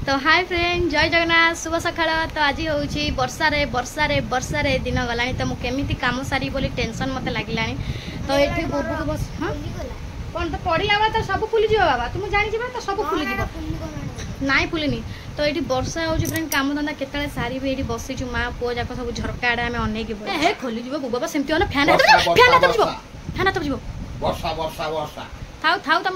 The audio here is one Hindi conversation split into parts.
तो हाय फ्रेंड जय जगन्नाथ शुभ सकाळ। तो आज हूँ वर्षा रे दिन गला तो मुझे कम सारी बोली टेंशन मत लगे। तो ये बुर्बुक बस हाँ कौन तो पढ़ा तो सब फुली जा बाबा तुम जानी तो सब फुली ना फुलनी। तो ये वर्षा हो फ्रेंड कम धंदा केत सारी ये बसीचु माँ पुओ जाक सब झरका आड़े आम अनेक खोली बाबा सेमती हो फैन फैन हाथ जीव थाउ थाउ तुम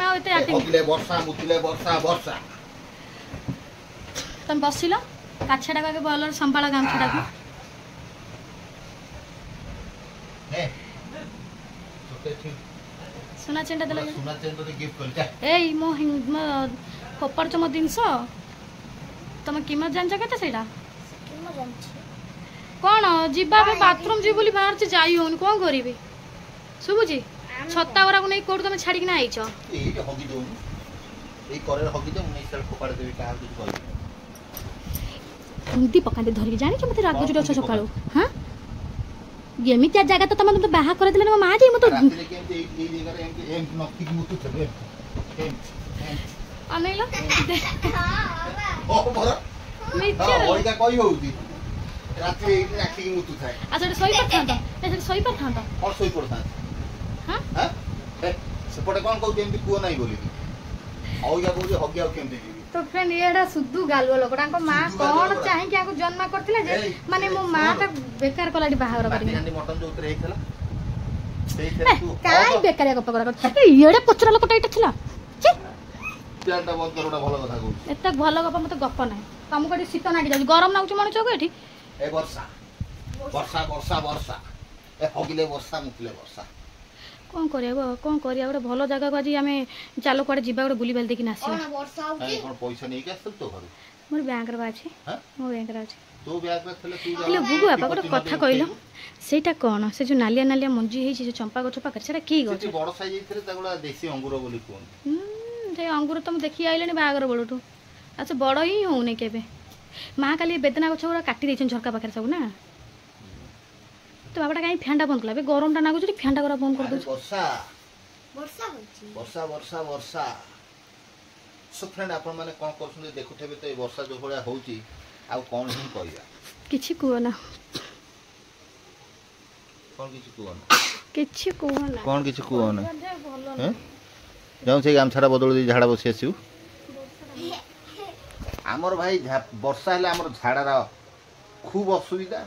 तुम बसिल काछड़ा के भल संभाल गामछा सुना चेंटा देला ए मो फोपाड़ मो जिनस तुम कीमत जान के सेटा कौन जीवा बाथरूम जी बोली बाहर से जाई होन कौन करी शुभुची छत्ता गुरा नहीं कोड तुम छाड़ी ना आइछ एमती पकाते धरिक जानी मत राग जो अच्छा सका हाँ एमती जगह तो तुम बाहा कर मो माँ जी मत अनैल तो फ्रेंड ये सुधु गालुआ लोक माँ कौन चाहिए जन्म करते माने मो माँ बेकार कला बाहर कहीं बेकारिया गप ये पचरा लोकटा ये एत भल गप मत गप ना तुमको शीत नागी जाऊँ गरम नागुच मनुष्य को कौन करिया गोटे भल जगह को आज आम चलो कड़े जा गोटे बुली बाली देखी मोर बैंक अच्छे मो बैंक अच्छे बुगु बापा गोटे कथा कहल सेटा कौन से जो नालिया नालिया मंजी है चंपा गछ पाखे से कि अंगूर तो मुझे देखी आइले बागर बेलू अच्छा बड़ ही होने के माँ काली बेदना गछ गुरा काटी झरका पाखे सब ना तो बाबाटा कहीं फैंटा बंद कला गरम टा नागुच फैंटा गुरा बंद कर सो फ्रेंड आपण माने कोन करछन देखुथबे तो वर्षा जो भलिया होउची आ कोन ही कहया किछि कुओना कोन किछि कुओना किछि कुओना कोन किछि कुओना हैं जाऊ से गामछाड़ा बदल दी झाड़ा बसी आसिउ हमर भाई वर्षा हेले हमर झाड़ारा खूब असुविधा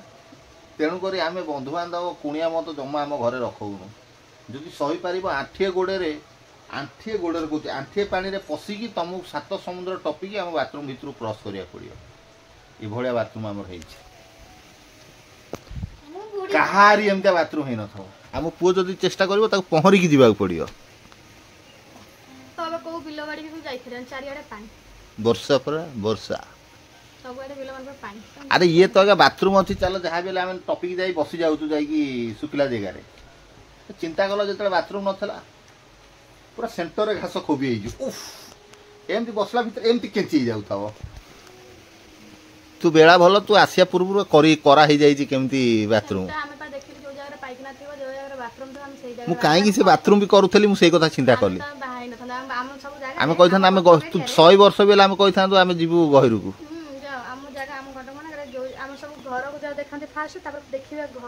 तेणु करी आमे बंधु बांधव कुणिया मत जमा आम घरे रखौनु जदि सही पारिबो आठिए गोड़े कहते आंठिए पानी रे पशिकी तुमको 7 समुद्र टपिकी आम बाथरूम भितर क्रॉस करिया पड़ियो ये भलिया बाथरूम हमर हेछि कहारी एमता बाथरूम हे नथो आम पुओ जदि चेष्टा करिवो ताको पहरी की जीवा पड़ियो तबे को बिलो बाड़ी के जाई फिरन चारियाडे पानी वर्षा पर वर्षा सबआडे बिलो मन पर पानी अरे ये तो आगे बाथरूम अच्छी चलो जहाँ भी आम टपिक जाई बसी जाऊँ जाकि सुखिला जगार चिंता कल जो बाथरूम नाला पूरा सेंटर रे घास खोबी एमती बसला भीतर एमती केंची जाऊ तू बेला भल तू आसिया पूर्व करा केमती बाथरूम मु कहीं से बाथरूम भी करूली मुझे कथा चिंता कली आम कही आम 100 वर्ष भी आम कही आम जीवु गहिर को घर को देखते फास्ट देखिए जो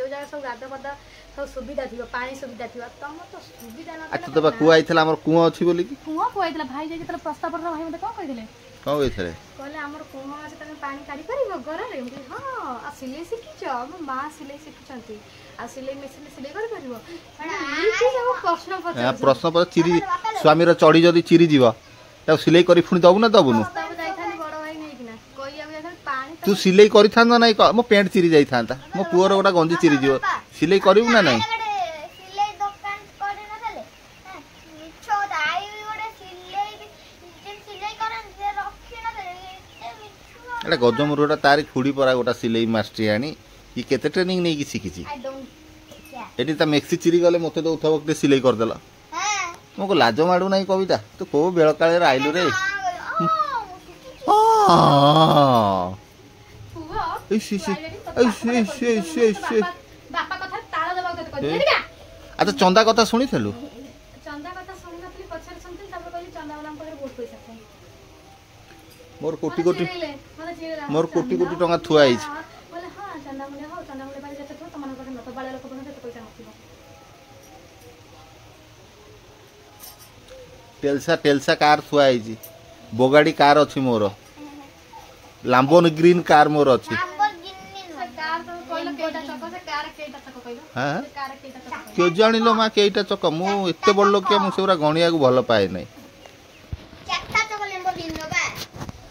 जगह सब गाध पद सब सुविधा थी पानी सुविधा थी तुम तो सुविधा ना अच्छा तो कुआ आइथला हमर कुआ अछि बोली कि कुआ को आइथला भाई जे तले प्रस्ताव पर भाई मते कोन कहिथिले कोन कहिथिले कहले हमर कुआ अछि तने पानी काढी परिबो घर रे हां आ सिलाई सिखिछ हम मां सिलाई सिखिछंती आ सिलाई मेसिन सिलाई कर परिबो ई चीज हम प्रश्न पर चिरी स्वामी रो चढ़ी जदी चिरी जीव त सिलाई करी फुनी दबु ना दबु न तू सिलाई करि थांदा नै मो पेंट चिरी जाई थांता मो पुअर गोटा गंजी चिरी जीव सिलाई करिवु ना नै सिलाई दुकान करे ना देले मिछो दाई गोटे सिलाई करन जे रखी ना देले एटा गजमुरुटा तारी खुडी परा गोटा सिलाई मास्टरी आनी ई केते ट्रेनिंग नै कि सिखिची एटी त मेक्सी चिरी गले मते तो उठा वक्त सिलाई कर देला हां मको लाज माडू नै कविता तू को बेळ काळे रे आइलु रे हां अच्छा चंदा कथा शुणी थेलु मोर कोटी कोटी मोर कोटी कोटी टंका थुआ आइछ बोले हां चंदा मुले हो चंदा मुले बारे जते तो तमन पाखे नतो बाले लोक बने तो पैसा नथिबो टेलसा कार थुआ आइछ बोगाड़ी कार अछि मोर लाम्बोन ग्रीन कार मोर अछि कार तो कहलो केटा चको से कार केटा चको कहलो हां कार केटा चको क्यों जानिलो मा केटा चक मु एते बड़ लोक के मु सेरा गणिया को भल पाए नै चारटा चको लैम्बोर्गिनी नो बा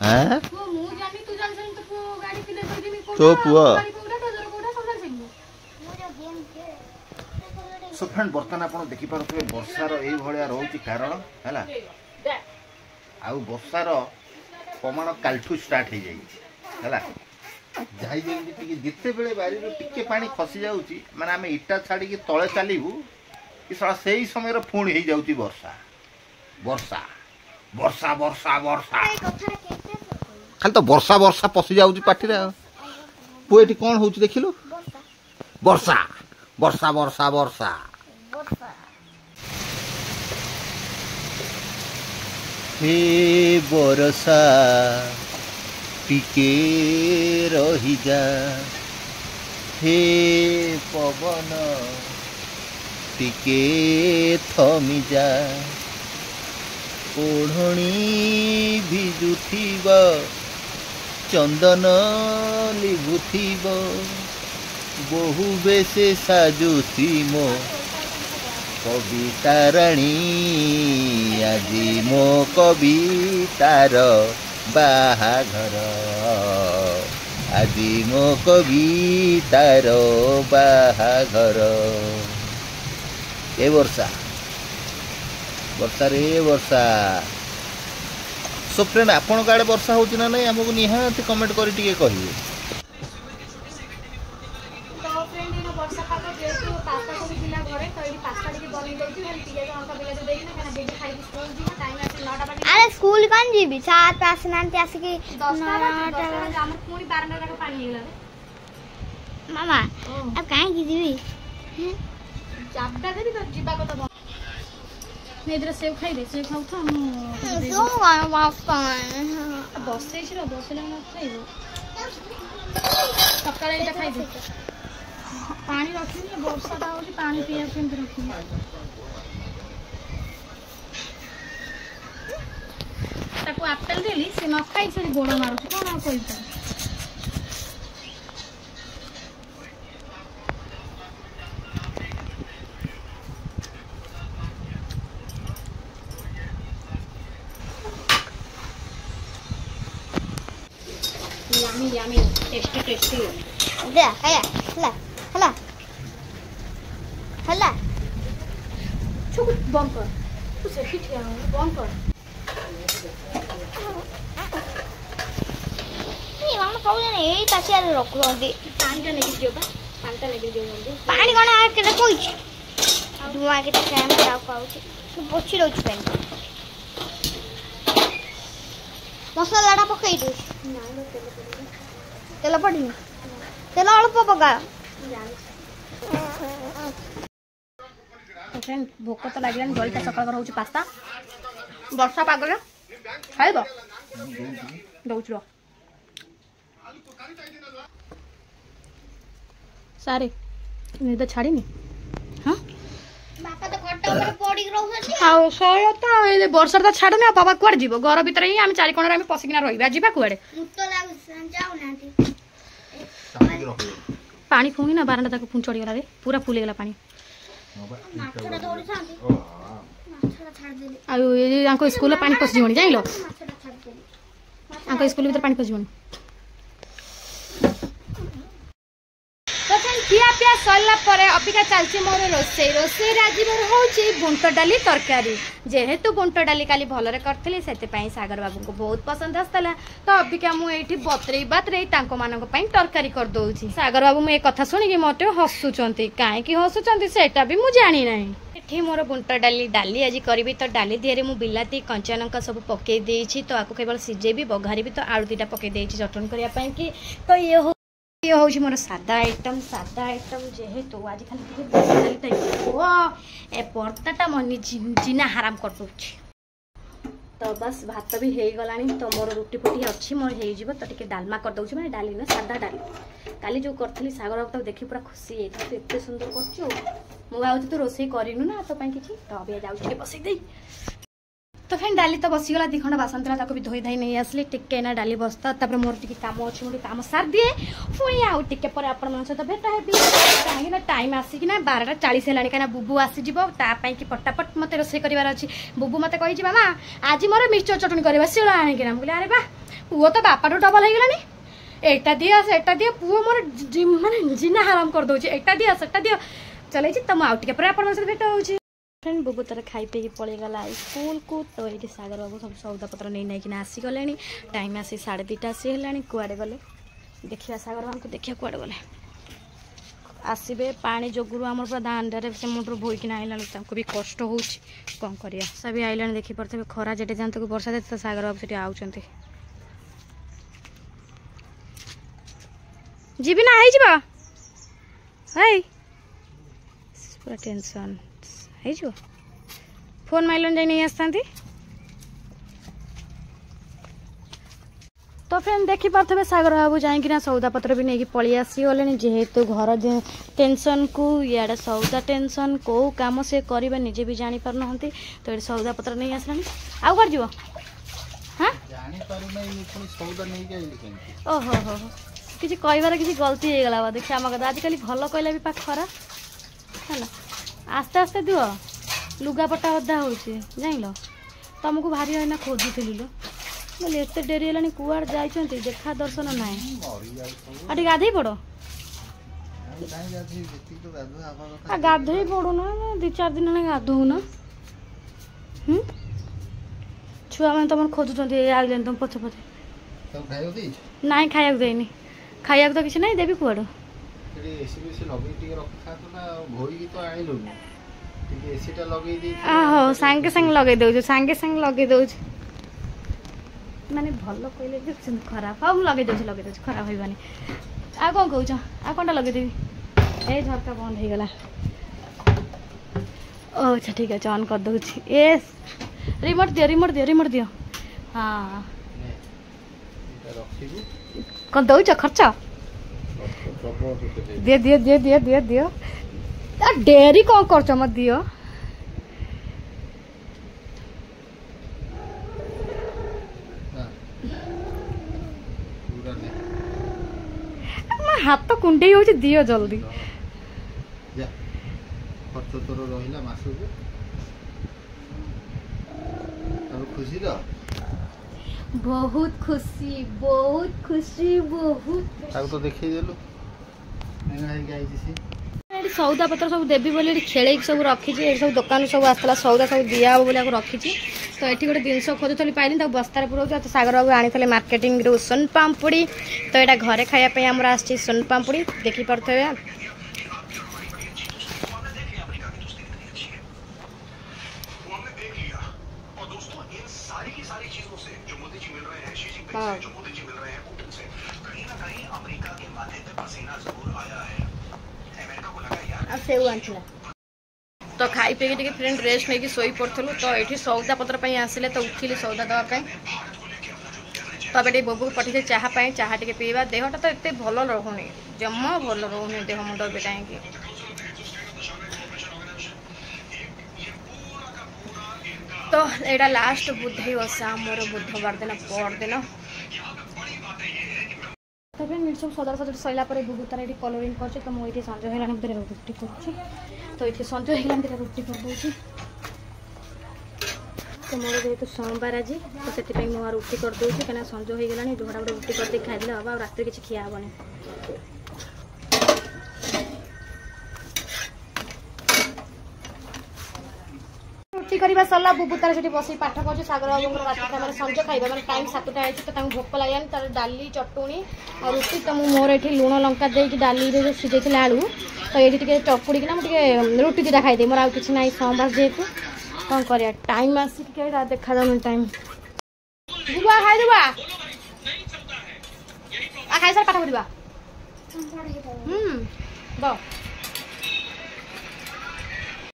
हैं मु जानि तू जान सन तो गाड़ी पिले कर दिमी तो पुआ गाड़ी कोडा तो कोडा सब जान मोर गेम के सो फ्रेंड बर्तन आपण देखि पारुथबे वर्षार एई भलिया रहउची कारण हैला आउ वर्षार प्रमाण कालठू स्टार्ट हो जाई हैला जाई जेंति टिके जिते बेले बारी रो टिके पानी खसी जाउची माने आमे इटा छाडी के तळे चालीबू कि साला सेही समय रो फोन हे जाउची वर्षा वर्षा वर्षा वर्षा वर्षा ए कथा केते खाली तो वर्षा वर्षा पसी जाउची पाठी रे पुएटी कोन होउची देखिलु वर्षा वर्षा वर्षा वर्षा वर्षा हे वर्षा टिके रही जा हे पवन टिके थमी जा ओढ़णी भिजुथिब चंदन लिभुथिब बहु बेसे साजुथी मो कविता राणी आजी मो कवितार बाहाघर आजी मो कवितार बाहाघर ए वर्षा वर्षा रे वर्षा सो फ्रेंड आपण गाड़े वर्षा होची ना नहीं हमको निहाती कमेंट करी टिके कहिए तो फ्रेंड इन वर्षा पाक जेतु पास्ता को बिना घरे तो एडी पास्ता टिके बनि जाई हल पिया अंका बिला दे देना kana बेबी खाई स्कूल जी टाइम आसे 9टा बजे अरे स्कूल कौन जीबी 7 पास नांते आसी की 10टा बजे हमर पूरी 12टा तक पानी हेला रे मामा अब काहे की जीबी चापटा देबी तो जीबा को तो नहीं इधर सेव खाई दे सेव खाऊ तो हम सो गाना वास्ता बसे छिरो बसले न खाइबो सकाळे एटा खाई दे पानी रखिनी वर्षा ता होली पानी पिया केमते रखिनी ताको एप्पल देली से न खाई से गोड़ मारुछ कोन कइता yummy yummy tasty दे हला हला हला छुक बंद कर तू से ठिया बंद कर ये मामा कहू ने एई तासिया रख दे पानी टा लेके दियो बा पानी टा लेके दियो जल्दी पानी कोन आ के कोई धुआ के टाइम खराब पाउछ तू पोछि रहू पेन मसाला टा पकई दे तेल पड़ी तेल अल्प पका फ्रेंड भोक तो लागलान जल्दी सकाळ कर होची पास्ता वर्षा पागल खाइबो दउछ रो सारे निद छाड़ीनी हां बापा तो घट्टा ऊपर पड़ी रहउछी हाउ सोयो तो ए वर्षा तो छाड़ने बाबा कुआड़ जीवो घर भीतर ही हम चारि कोण रे हम पसिकिना रहिबा जीबा कुआड़े मुत्तो लागु जाऊ नांटी पानी फुंगी ना बारंडा तक पुंच चढ़ी गला रे पूरा फुल गेला पानी माछड़ा दौड़ी छांती माछड़ा छाड़ देली आयो ये आंको स्कूल पानी पस जीवनी जाइलो माछड़ा छाड़ देली आंको स्कूल भीतर पानी पस जीवनी तो फ्रेंड पिया पिया सरला परे अबिका चलची मोर रोसे राजी मोर होची बुंट डाली तरकारी जेहेतु बुंट डाली काली भलरे करथली सेते पई सागर बाबू को बहुत पसंद आस्तला तो अबिका मु एठी बतरे तांको मानको पई तरकारी कर दोउची सागर बाबू मे कथा सुनी कि मते हसुचंती काहे कि हसुचंती सेटा भी मु जानी नाही एठी मोर बुंट डाली आज करबी तो डाली दिहरे मु बिलाती कंचा लंका सब पके देइछि तो आको केवल सिजेबी बघारी भी तो आलू दीटा पके देइछि चटन करिया पई कि तो ये हूँ मोर सादा आइटम जेहेतु आज खाली ए पर्दाटा मनी जिना हाराम कर तो बस भात भी हो गलानी तो मोर रुटी फुटी अच्छी मोर हो तो टी डालमा कर दूसरी मैंने डाली ना सादा डाली काली जो करी सागर बाबू देखी पूरा खुशी है तू एत सुंदर कर भावी तू रोसे करनु ना तो किसी तो अभी जाऊँ बसई दे तो फ्रेंड डाली तो बसीगला 2 खंड बासन था भी धोई धाई नहीं आसली टिके ना डाली बसता मोर टी कम अच्छे मोटे कम सार दिए पुणी आउ टिके पर आपण सहित भेट हेबी कहीं टाइम आसिकिना 12:40 है कहीं बुबू आसीज कि पटापट मत रोसे करार अच्छी बुबू मत कही मामा आज मोर मिर्चर चटनी करवा शिला आणिकिना बोले अरे बा पुओ तो बापाठू डबल हो गलानी एटा दिया सेटा दिया पुओ मोर माने जिना हराम कर दउची एटा दिया सेटा दिया चले तो आउ टिके पर आपण सहित भेट होउची फ्रेंड बुबू तार खाई पी पलि गला स्कूल को तो ये सागर बाबू सब सौदा पत्र नहीं नाइकिना आसीगले टाइम आसी 2:30 आसी है कुआड़े गले देखिया सागर बाबू देखिया कुआड़े गले आसबे पानी जोगुरु आम पूरा दांडे से मुंडर बोईकिना आइला भी कष्ट हो कौन करिया सभी आइला देखी पारे खरा जेटे जानते को वर्षा देते सागर बाबू से आउट जीबी ना आई पूरा टेंशन हो फोन माइलन जाई नहीं आसता तो फ्रेंड देखी पारे सागर बाबू जाइना सौदा पत्र भी नहीं पलि आसीगले जेहेतु घर टेंशन को इे सौदा टेंशन कौ कम से करवा निजे भी जानी पार ना तो ये सौदा पत्र नहीं आसला आउ कर जीव हाँ ओहो हो किसी कहबार किसी गलती हो गला देखिए आम कदा आजिकल भल कहला भी पाख खरा है आस्ते आस्ते दियो लुगापटा अदा हो जान तुमको भारी है खोजुली लो बोले एत डेरी है कुआड़ जा देखा दर्शन ना आटे गाधे पड़ गाधे पड़ूना 2-4 दिन है गाधौन छुआ मैंने तुम खोजुंट आगे तुम पछे पछे ना खाया देनी खाया तो किसी ना देवी कुआड़ आहो सांगे सांगे लगे दो सांगे सांगे लगे दो माने भल कहले खराब हाँ मुझे लगे दे खराब होनी आ कौन कौच आ कौन लगेदेवी ए झरका बंद हो गला अच्छा ठीक है ऑन कर दूची ए रिमोट दियो हाँ कौन दौच खर्च दियो दियो दियो दियो दियो दियो डेरी कौन करछ मत दियो हाथ तो कुंडे हो दियो जल्दी खर्च तोर रहिला मासुक खुशी रो बहुत खुशी बहुत तो देखी देलु सौदा पत्र सब देवी बोले खेल सब रखी सब दुकान सब आसला सौदा सब दिया बोले रखी तो ये गोटे जिनस खोजुली पाइली बस्तार पुराऊ तो सागर बाबू आनी मार्केटिंग रू सोन पाम्पुड़ी तो यहाँ घरे खायापी आमर आसी सोन पाम्पुड़ी देखी पारे तो खाई पी फ्रेंड रेस्ट नहीं शोई पड़ू तो ये सौदा पत्र आसिले तो उठिली सौदा दवाई तो ये बोबू पठे चाह चाह टे पीवा देहटा तो एत भल रोनी जमा भल रोनी देह मुंड भी कहीं तो यहाँ लास्ट बुधई बसा मोर बुधवार दिन पर दिन तो फ्रेंड सब सदर सदर सरला बुबू तार ये कलरिंग कर तो मुझे संज है रुटी कर तो ये संज है रुटी कर दूसरी तो मोर जेहतु सोमवार आज तो से मुझे रुटी कर दूसरी कहीं संज हो गला जोड़ा गोटे रुटी कर खाई हम आ रात किसी खिया हेनी रुटी करवा सरला बुबू तार से बस पाठ पढ़े सागर बाबू रात खाना संज खाइबा मैंने टाइम 7टा है तो भोक लगे तार डाली चटुणी और रुटी तो मोर ये लुण लंका देकी डाली सीझे आलू तो ये चपुड़ीना मुझे रुटी 2टा खाईदे मोर आउ कि ना सोमवार जेहेतु कौन कर टाइम आसिक देखा जाऊन टाइम खाईदेवा खाई सार पाठ पढ़ा